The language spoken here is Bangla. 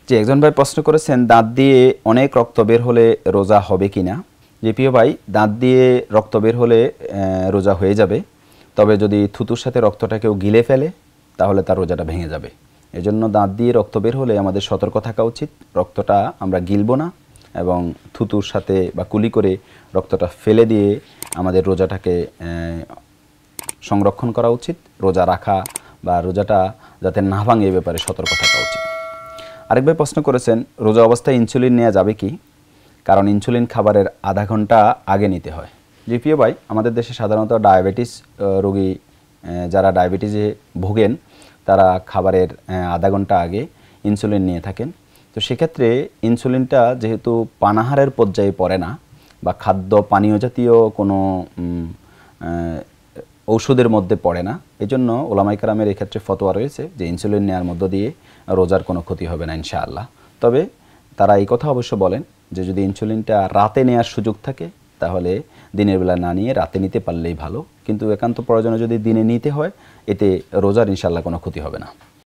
যে একজন ভাই প্রশ্ন করেছেন দাঁত দিয়ে অনেক রক্ত বের হলে রোজা হবে কিনা। যে প্রিয় ভাই, দাঁত দিয়ে রক্ত বের হলে রোজা হয়ে যাবে, তবে যদি থুতুর সাথে রক্তটা কেউ গিলে ফেলে তাহলে তার রোজাটা ভেঙে যাবে। এজন্য দাঁত দিয়ে রক্ত বের হলে আমাদের সতর্ক থাকা উচিত, রক্তটা আমরা গিলব না এবং থুতুর সাথে বা কুলি করে রক্তটা ফেলে দিয়ে আমাদের রোজাটাকে সংরক্ষণ করা উচিত। রোজা রাখা বা রোজাটা যাতে না ভাঙে এ ব্যাপারে সতর্ক থাকা উচিত। আরেক ভাই প্রশ্ন করেছেন রোজা অবস্থায় ইনসুলিন নেওয়া যাবে কি, কারণ ইনসুলিন খাবারের আধা ঘন্টা আগে নিতে হয়। জি প্রিয় ভাই, আমাদের দেশে সাধারণত ডায়াবেটিস রোগী যারা ডায়াবেটিসে ভোগেন তারা খাবারের আধা ঘন্টা আগে ইনসুলিন নিয়ে থাকেন। তো সেক্ষেত্রে ইনসুলিনটা যেহেতু পানাহারের পর্যায়ে পড়ে না বা খাদ্য পানীয় জাতীয় কোনো ঔষধের মধ্যে পড়ে না, এজন্য ওলামাই কেরামের এক্ষেত্রে ফতোয়া রয়েছে যে ইনসুলিন নেওয়ার মধ্য দিয়ে রোজার কোনো ক্ষতি হবে না ইনশাআল্লাহ। তবে তারা এই কথা অবশ্য বলেন যে যদি ইনসুলিনটা রাতে নেওয়ার সুযোগ থাকে তাহলে দিনের বেলা না নিয়ে রাতে নিতে পারলেই ভালো, কিন্তু একান্ত প্রয়োজনে যদি দিনে নিতে হয় এতে রোজার ইনশাআল্লাহ কোনো ক্ষতি হবে না।